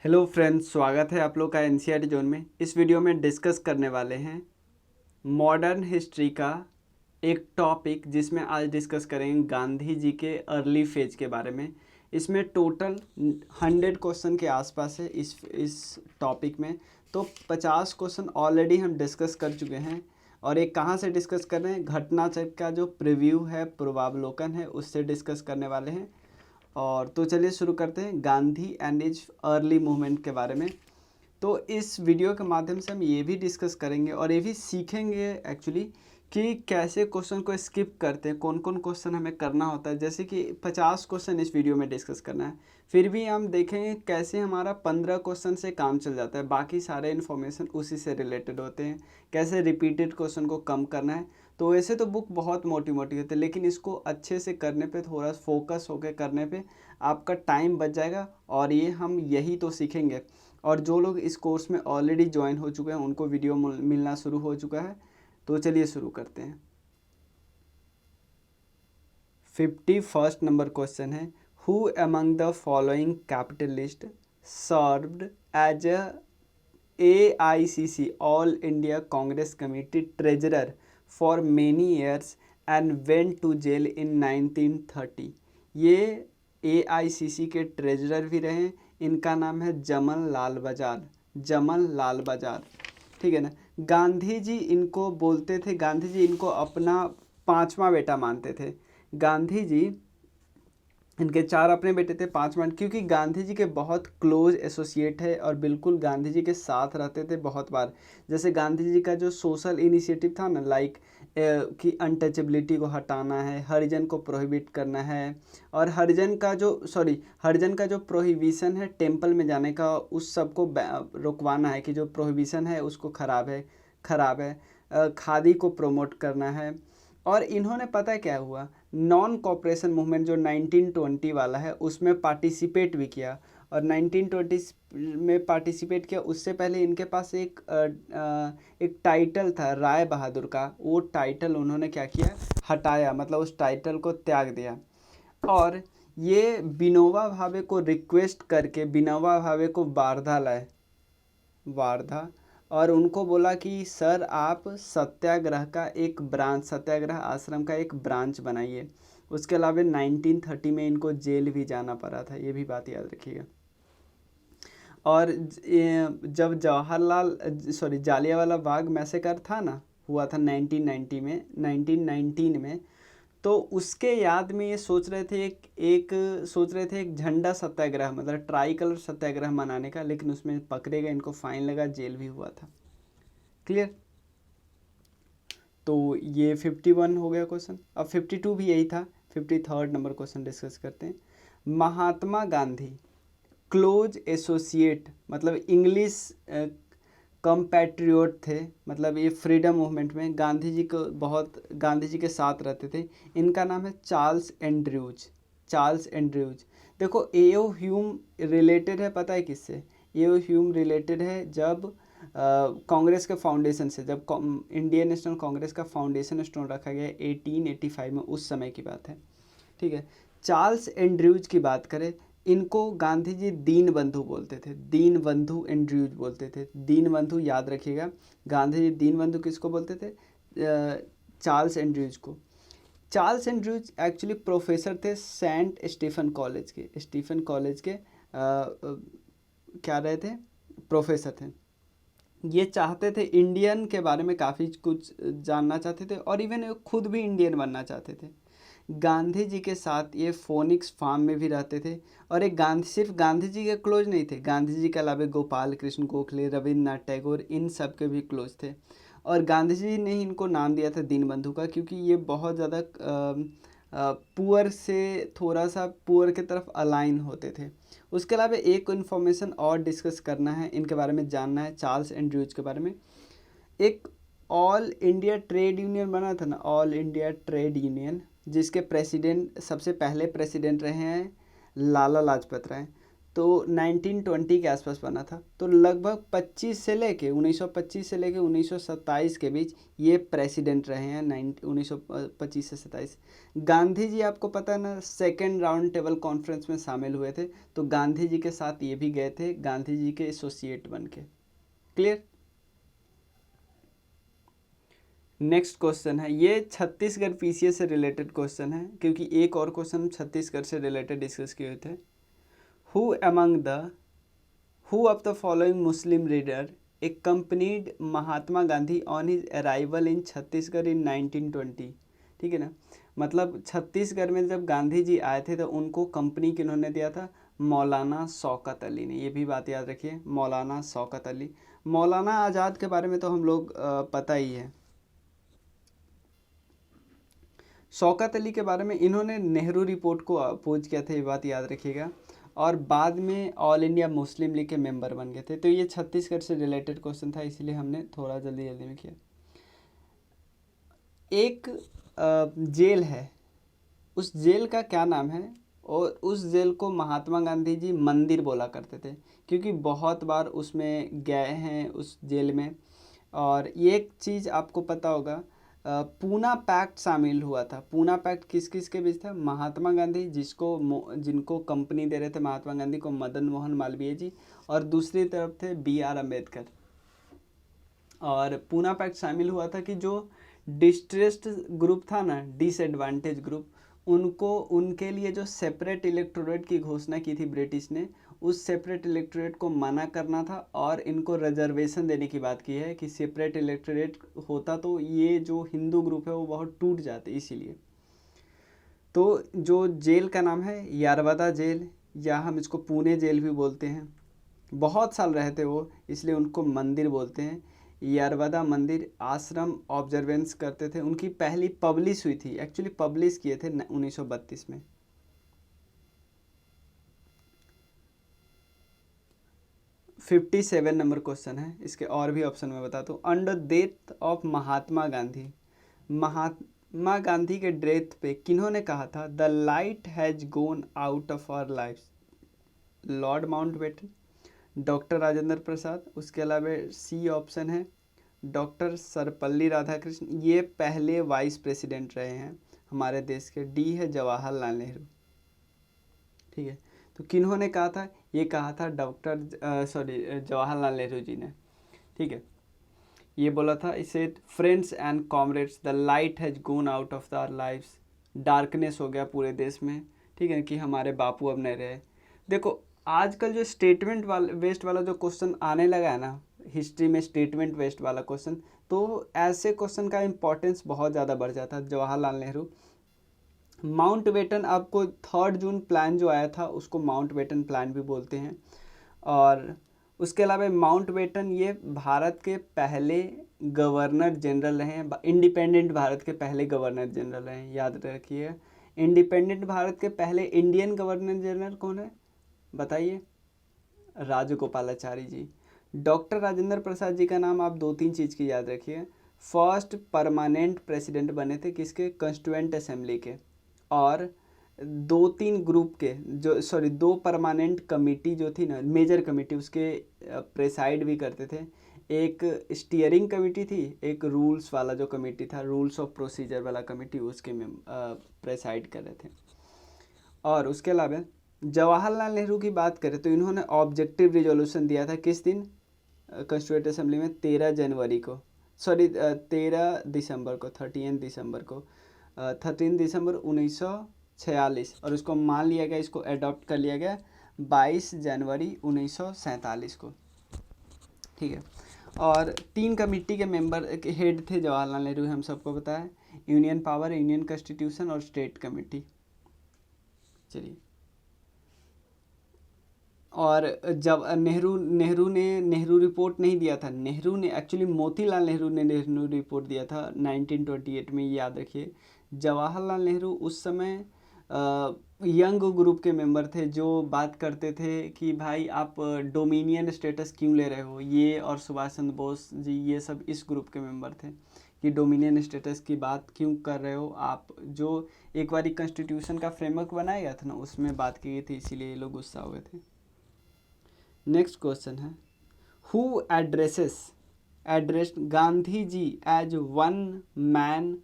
Hello friends, स्वागत है आप लोग का एनसीईआरटी जोन में। इस वीडियो में डिस्कस करने वाले हैं मॉडर्न हिस्ट्री का एक टॉपिक, जिसमें आज डिस्कस करेंगे गांधी जी के अर्ली फेज के बारे में। इसमें टोटल 100 क्वेश्चन के आसपास है इस टॉपिक में। तो 50 क्वेश्चन ऑलरेडी हम डिस्कस कर चुके हैं। और एक कहाँ से डिस्कस कर रहे हैं, घटनाचक्र का जो प्रीव्यू है, पूर्वावलोकन है, उससे डिस्कस करने वाले हैं। और तो चलिए शुरू करते हैं Gandhi and is early movement के बारे में। तो इस वीडियो के माध्यम से हम ये भी डिस्कस करेंगे और ये भी सीखेंगे एक्चुअली कि कैसे क्वेश्चन को स्किप करते हैं, कौन कौन क्वेश्चन हमें करना होता है। जैसे कि 50 क्वेश्चन इस वीडियो में डिस्कस करना है, फिर भी हम देखेंगे कैसे हमारा 15 क्वेश्चन से काम चल जाता है, बाकी सारे इन्फॉर्मेशन उसी से रिलेटेड होते हैं। कैसे रिपीटेड क्वेश्चन को कम करना है। तो वैसे तो बुक बहुत मोटी मोटी होती है, लेकिन इसको अच्छे से करने पे, थोड़ा फोकस होकर करने पे आपका टाइम बच जाएगा। और ये हम यही तो सीखेंगे। और जो लोग इस कोर्स में ऑलरेडी ज्वाइन हो चुके हैं उनको वीडियो मिलना शुरू हो चुका है। तो चलिए शुरू करते हैं। 51st नंबर क्वेश्चन है, who among the following capitalist served as AICC all India Congress committee treasurer for many years and went to jail in 1930। ये AICC के ट्रेजरर भी रहे। इनका नाम है जमन लाल बजाज। जमन लाल बजाज, ठीक है ना। गांधी जी इनको बोलते थे, गांधी जी इनको अपना पांचवा बेटा मानते थे। गांधी जी, इनके 4 अपने बेटे थे, 5वां, क्योंकि गांधी जी के बहुत क्लोज एसोसिएट है और बिल्कुल गांधी जी के साथ रहते थे बहुत बार। जैसे गांधी जी का जो सोशल इनिशिएटिव था ना, लाइक कि अनटचेबिलिटी को हटाना है, हरिजन को प्रोहिबिट करना है, और हरिजन का जो प्रोहिबिशन है टेंपल में जाने का, उस सब को रुकवाना है कि जो प्रोहिबिशन है उसको खराब है। खादी को प्रमोट करना है। और इन्होंने, पता है क्या हुआ, नॉन कॉपरेशन मूवमेंट जो 1920 वाला है उसमें पार्टिसिपेट भी किया। और 1920 में पार्टिसिपेट किया, उससे पहले इनके पास एक टाइटल था राय बहादुर का। वो टाइटल उन्होंने क्या किया, हटाया, मतलब उस टाइटल को त्याग दिया। और ये विनोबा भावे को रिक्वेस्ट करके विनोबा भावे को वार्धा लाए, वार्धा, और उनको बोला कि सर आप सत्याग्रह आश्रम का एक ब्रांच बनाइए। उसके अलावा 1930 में इनको जेल भी जाना पड़ा था, ये भी बात याद रखिएगा। और जब जालियांवाला बाग मैसेकर था ना, हुआ था 1919 में, तो उसके याद में ये सोच रहे थे एक झंडा सत्याग्रह, मतलब ट्राई कलर सत्याग्रह मनाने का, लेकिन उसमें पकड़े गए, इनको फाइन लगा, जेल भी हुआ था। क्लियर। तो ये 51 हो गया क्वेश्चन। अब 52 भी यही था। 53rd नंबर क्वेश्चन डिस्कस करते हैं। महात्मा गांधी क्लोज एसोसिएट, मतलब इंग्लिश कम्पैट्रियोट थे, मतलब ये फ्रीडम मूवमेंट में गांधी जी के साथ रहते थे। इनका नाम है चार्ल्स एंड्रयूज। Charles Andrews. देखो, एओ ह्यूम रिलेटेड है, पता है किससे? एओ ह्यूम रिलेटेड है जब कांग्रेस के फाउंडेशन से, जब इंडियन नेशनल कांग्रेस का फाउंडेशन स्टोन रखा गया 1885 में, उस समय की बात है, ठीक है। चार्ल्स एंड्रयूज की बात करें, इनको गांधी जी दीन बंधु बोलते थे। दीन बंधु एंड्रयूज बोलते थे। दीन बंधु याद रखिएगा, गांधी जी दीन बंधु किसको बोलते थे? चार्ल्स एंड्रयूज को। चार्ल्स एंड्रयूज एक्चुअली प्रोफेसर थे सेंट स्टीफन कॉलेज के। स्टीफन कॉलेज के क्या रहे थे? प्रोफेसर थे। ये चाहते थे, इंडियन के बारे में काफ़ी कुछ जानना चाहते थे, और इवन खुद भी इंडियन बनना चाहते थे। गांधी जी के साथ ये फोनिक्स फार्म में भी रहते थे। और एक सिर्फ गांधी जी के क्लोज नहीं थे, गांधी जी के अलावा गोपाल कृष्ण गोखले, रविन्द्रनाथ टैगोर, इन सब के भी क्लोज थे। और गांधी जी ने इनको नाम दिया था दीनबंधु का, क्योंकि ये बहुत ज़्यादा पुअर से, थोड़ा सा पुअर के तरफ अलाइन होते थे। उसके अलावा एक इन्फॉर्मेशन और डिस्कस करना है, इनके बारे में जानना है, चार्ल्स एंड्रयूज के बारे में। एक ऑल इंडिया ट्रेड यूनियन बना था ना, ऑल इंडिया ट्रेड यूनियन, जिसके प्रेसिडेंट, सबसे पहले प्रेसिडेंट रहे हैं लाला लाजपत राय। तो 1920 के आसपास बना था। तो लगभग 1925 से लेके 1927 के बीच ये प्रेसिडेंट रहे हैं। 1925 से 27। गांधी जी आपको पता है ना, सेकेंड राउंड टेबल कॉन्फ्रेंस में शामिल हुए थे, तो गांधी जी के साथ ये भी गए थे, गांधी जी के एसोसिएट बन के। क्लियर। नेक्स्ट क्वेश्चन है, ये छत्तीसगढ़ पीसीएस से रिलेटेड क्वेश्चन है, क्योंकि एक और क्वेश्चन छत्तीसगढ़ से रिलेटेड डिस्कस किए हुए थे। Who of the following Muslim leader accompanied Mahatma Gandhi on his arrival in Chhattisgarh in 1920? ठीक है ना, मतलब छत्तीसगढ़ में जब गांधी जी आए थे तो उनको कंपनी किन्होंने दिया था? मौलाना शौकत अली ने। ये भी बात याद रखिए, मौलाना शौकत अली। मौलाना आज़ाद के बारे में तो हम लोग पता ही है। शौकत अली के बारे में इन्होंने नेहरू रिपोर्ट को अपोज किया था, ये बात याद रखिएगा, और बाद में ऑल इंडिया मुस्लिम लीग के मेंबर बन गए थे। तो ये छत्तीसगढ़ से रिलेटेड क्वेश्चन था, इसीलिए हमने थोड़ा जल्दी जल्दी में किया। एक जेल है, उस जेल का क्या नाम है? और उस जेल को महात्मा गांधी जी मंदिर बोला करते थे, क्योंकि बहुत बार उसमें गए हैं उस जेल में। और ये एक चीज़ आपको पता होगा, पूना पैक्ट शामिल हुआ था। पूना पैक्ट किस किस के बीच था? महात्मा गांधी, जिनको कंपनी दे रहे थे महात्मा गांधी को मदन मोहन मालवीय जी, और दूसरी तरफ थे BR अम्बेडकर। और पूना पैक्ट शामिल हुआ था कि जो डिस्ट्रेस्ड ग्रुप था ना, डिसएडवांटेज ग्रुप, उनके लिए जो सेपरेट इलेक्टोरेट की घोषणा की थी ब्रिटिश ने, उस सेपरेट इलेक्टोरेट को मना करना था, और इनको रिजर्वेशन देने की बात की है कि सेपरेट इलेक्टोरेट होता तो ये जो हिंदू ग्रुप है वो बहुत टूट जाते, इसीलिए। तो जो जेल का नाम है यारवादा जेल, या हम इसको पुणे जेल भी बोलते हैं। बहुत साल रहे थे वो, इसलिए उनको मंदिर बोलते हैं। यारवादा मंदिर आश्रम ऑब्जर्वेंस करते थे। उनकी पहली पब्लिश हुई थी, एक्चुअली पब्लिश किए थे 1932 में। 57 नंबर क्वेश्चन है, इसके और भी ऑप्शन मैं बताता हूँ। Under death of Mahatma Gandhi, Mahatma Gandhi के डेथ पे किन्होंने कहा था the light has gone out of our life? Lord Mountbatten, doctor Rajendra Prasad, उसके अलावा सी ऑप्शन है डॉक्टर सर्वपल्ली राधाकृष्ण, ये पहले वाइस प्रेसिडेंट रहे हैं हमारे देश के। डी है जवाहरलाल नेहरू। ठीक है, तो किन्होंने कहा था? ये कहा था जवाहरलाल नेहरू जी ने। ठीक है, ये बोला था, इसे friends and comrades the light has gone out of our lives, darkness हो गया पूरे देश में। ठीक है, कि हमारे बापू अब नहीं रहे। देखो आजकल जो स्टेटमेंट वेस्ट वाला जो क्वेश्चन आने लगा है ना, हिस्ट्री में स्टेटमेंट वेस्ट वाला क्वेश्चन, तो ऐसे क्वेश्चन का इम्पोर्टेंस बहुत ज़्यादा बढ़ जाता है। जवाहरलाल नेहरू। माउंटबेटन, आपको 3 जून प्लान जो आया था उसको माउंटबेटन प्लान भी बोलते हैं। और उसके अलावा माउंटबेटन ये भारत के पहले गवर्नर जनरल रहे हैं, इंडिपेंडेंट भारत के पहले गवर्नर जनरल रहे हैं, याद रखिए। इंडिपेंडेंट भारत के पहले इंडियन गवर्नर जनरल कौन है बताइए? राजगोपालाचारी जी। डॉक्टर राजेंद्र प्रसाद जी का नाम आप 2-3 चीज़ की याद रखिए। फर्स्ट परमानेंट प्रेसिडेंट बने थे किसके? कंस्टिट्यूएंट असेंबली के। और 2-3 ग्रुप के जो 2 परमानेंट कमेटी जो थी ना, मेजर कमेटी, उसके प्रेसाइड भी करते थे। एक स्टीयरिंग कमेटी थी, एक रूल्स वाला जो कमेटी था, रूल्स ऑफ प्रोसीजर वाला कमेटी, उसके में प्रेसाइड कर रहे थे। और उसके अलावा जवाहरलाल नेहरू की बात करें तो इन्होंने ऑब्जेक्टिव रिजोल्यूशन दिया था किस दिन कंस्टिट्यूएंट असेंबली में? 13 जनवरी को, 13 दिसंबर को, 13 दिसंबर को, 13 दिसंबर 1946, और उसको मान लिया गया, इसको एडॉप्ट कर लिया गया 22 जनवरी 1947 को। ठीक है, और 3 कमेटी के मेंबर के हेड थे जवाहरलाल नेहरू, हम सबको पता है, यूनियन पावर, यूनियन कॉन्स्टिट्यूशन और स्टेट कमेटी। चलिए, और जब नेहरू रिपोर्ट नहीं दिया था, नेहरू ने एक्चुअली मोतीलाल नेहरू ने नेहरू रिपोर्ट दिया था 1928 में, याद रखिए। जवाहरलाल नेहरू उस समय यंग ग्रुप के मेंबर थे, जो बात करते थे कि भाई आप डोमिनियन स्टेटस क्यों ले रहे हो, ये और सुभाष चंद्र बोस जी, ये सब इस ग्रुप के मेंबर थे कि डोमिनियन स्टेटस की बात क्यों कर रहे हो आप। जो एक बार कॉन्स्टिट्यूशन का फ्रेमवर्क बनाया गया था ना, उसमें बात की गई थी, इसीलिए ये लोग गुस्सा हुए थे। नेक्स्ट क्वेश्चन है, who addressed Gandhi ji as one man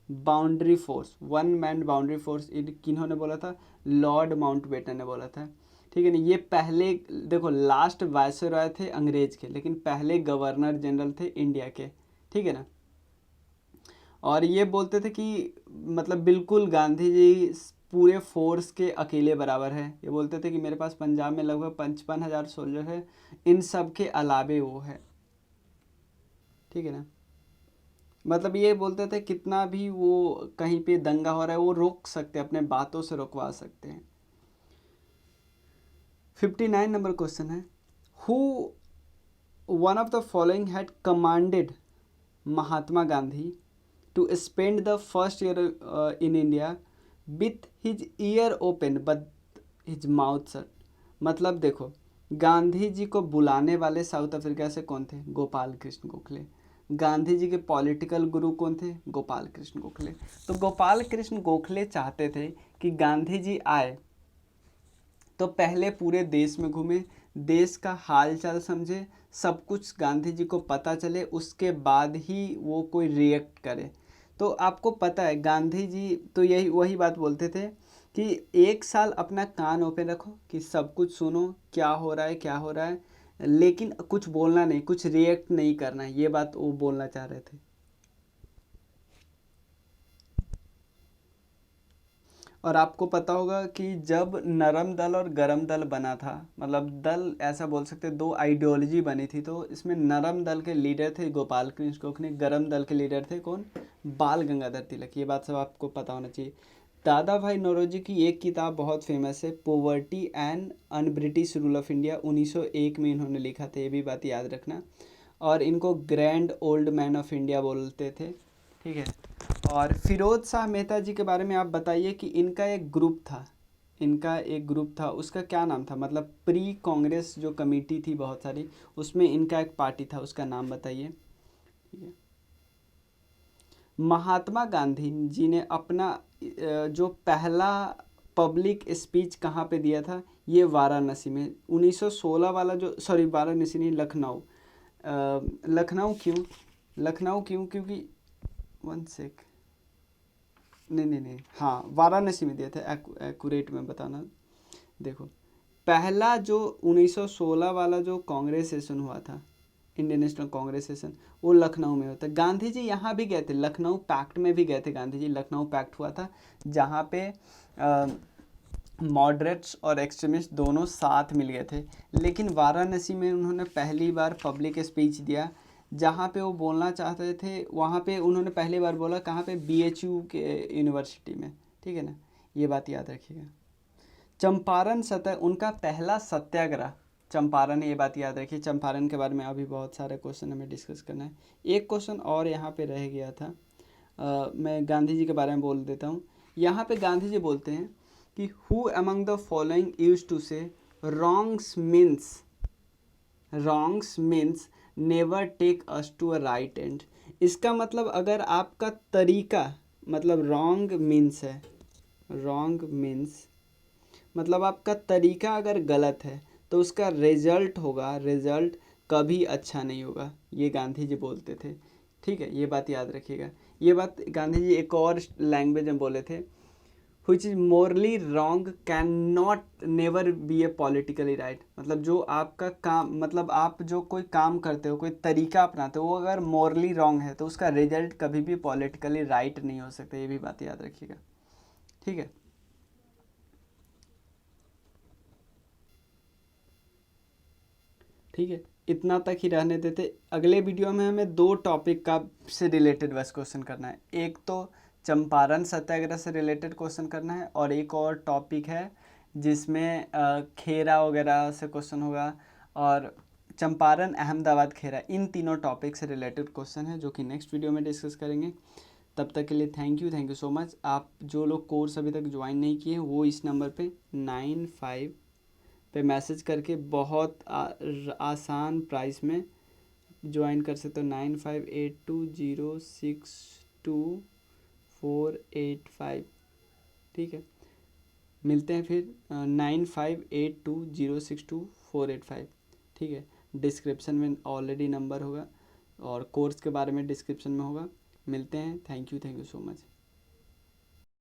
boundary force. One man boundary force किन्होंने बोला था? लॉर्ड माउंटबेटन ने बोला था। ठीक है ना। ये पहले, देखो लास्ट वायसरॉय थे अंग्रेज के, लेकिन पहले गवर्नर जनरल थे इंडिया के। ठीक है ना। और ये बोलते थे कि मतलब बिल्कुल गांधी जी पूरे फोर्स के अकेले बराबर है। ये बोलते थे कि मेरे पास पंजाब में लगभग 55,000 सोल्जर है, इन सब के अलावे वो है। ठीक है ना। मतलब ये बोलते थे कितना भी वो कहीं पे दंगा हो रहा है वो रोक सकते हैं, अपने बातों से रुकवा सकते हैं। 59 नंबर क्वेश्चन है, who one of the following had commanded Mahatma Gandhi to spend the first year in India with his ear open but his mouth shut. मतलब देखो, गांधी जी को बुलाने वाले साउथ अफ्रीका से कौन थे? गोपाल कृष्ण गोखले। गांधी जी के पॉलिटिकल गुरु कौन थे? गोपाल कृष्ण गोखले। तो गोपाल कृष्ण गोखले चाहते थे कि गांधी जी आए तो पहले पूरे देश में घूमे, देश का हाल चाल समझे, सब कुछ गांधी जी को पता चले, उसके बाद ही वो कोई रिएक्ट करे। तो आपको पता है गांधी जी तो यही वही बात बोलते थे कि 1 साल अपना कान ओपन रखो, कि सब कुछ सुनो, क्या हो रहा है क्या हो रहा है, लेकिन कुछ बोलना नहीं, कुछ रिएक्ट नहीं करना है। ये बात वो बोलना चाह रहे थे। और आपको पता होगा कि जब नरम दल और गरम दल बना था, मतलब दल ऐसा बोल सकते, दो आइडियोलॉजी बनी थी, तो इसमें नरम दल के लीडर थे गोपाल कृष्ण गोखले, गरम दल के लीडर थे कौन? बाल गंगाधर तिलक। ये बात सब आपको पता होना चाहिए। दादा भाई नौरोजी की एक किताब बहुत फेमस है, poverty and un British rule of India, 1901 में इन्होंने लिखा था, ये भी बात याद रखना। और इनको grand old man of India बोलते थे। ठीक है। और फिरोज शाह मेहता जी के बारे में आप बताइए कि इनका एक ग्रुप था, इनका एक ग्रुप था, उसका क्या नाम था? मतलब प्री कांग्रेस जो कमेटी थी बहुत सारी, उसमें इनका एक पार्टी था, उसका नाम बताइए। ठीक है। महात्मा गांधी जी ने अपना जो पहला पब्लिक स्पीच कहाँ पे दिया था? ये वाराणसी में, 1916 वाला जो, सॉरी वाराणसी नहीं, लखनऊ। लखनऊ क्यों? लखनऊ क्यों? क्योंकि वन सेक, नहीं, हाँ वाराणसी में दिया था, एक्यूरेट में बताना। देखो, पहला जो 1916 वाला जो कांग्रेस सेशन हुआ था, इंडियन नेशनल कांग्रेस सेशन, वो लखनऊ में होता है। गांधी जी यहाँ भी गए थे, लखनऊ पैक्ट में भी गए थे गांधी जी। लखनऊ पैक्ट हुआ था जहाँ पे मॉडरेट्स और एक्सट्रीमिस्ट दोनों साथ मिल गए थे। लेकिन वाराणसी में उन्होंने पहली बार पब्लिक स्पीच दिया, जहाँ पे वो बोलना चाहते थे, वहाँ पे उन्होंने पहली बार बोला, कहाँ पे? BHU के यूनिवर्सिटी में। ठीक है ना। ये बात याद रखिएगा। चंपारण सत्या, उनका पहला सत्याग्रह चंपारण, ये बात याद रखिए। चंपारण के बारे में अभी बहुत सारे क्वेश्चन हमें डिस्कस करना है। एक क्वेश्चन और यहाँ पे रह गया था, मैं गांधी जी के बारे में बोल देता हूँ। यहाँ पे गांधी जी बोलते हैं कि who among the following use to say wrongs means never take us to a right end. इसका मतलब अगर आपका तरीका, मतलब रॉन्ग मीन्स मतलब आपका तरीका अगर गलत है तो उसका रिजल्ट कभी अच्छा नहीं होगा। ये गांधी जी बोलते थे। ठीक है, ये बात याद रखिएगा। ये बात गांधी जी एक और लैंग्वेज में बोले थे, which is morally wrong cannot never be a politically right। मतलब जो आपका काम, मतलब आप जो कोई काम करते हो, कोई तरीका अपनाते हो, वो अगर morally wrong है तो उसका रिजल्ट कभी भी politically right नहीं हो सकता। ये भी बात याद रखिएगा। ठीक है। ठीक है, इतना तक ही रहने देते। अगले वीडियो में हमें 2 टॉपिक का से रिलेटेड बस क्वेश्चन करना है। एक तो चंपारण सत्याग्रह से रिलेटेड क्वेश्चन करना है, और एक और टॉपिक है जिसमें खेरा वगैरह से क्वेश्चन होगा, और चंपारण, अहमदाबाद, खेरा, इन तीनों टॉपिक से रिलेटेड क्वेश्चन है जो कि नेक्स्ट वीडियो में डिस्कस करेंगे। तब तक के लिए थैंक यू सो मच। आप जो लोग कोर्स अभी तक ज्वाइन नहीं किए हैं वो इस नंबर पे 95 पे मैसेज करके बहुत आसान प्राइस में ज्वाइन कर सकते हो। 9582062485। ठीक है, मिलते हैं फिर 9582062485। ठीक है। डिस्क्रिप्शन में ऑलरेडी नंबर होगा और कोर्स के बारे में डिस्क्रिप्शन में होगा। मिलते हैं। Thank you so much.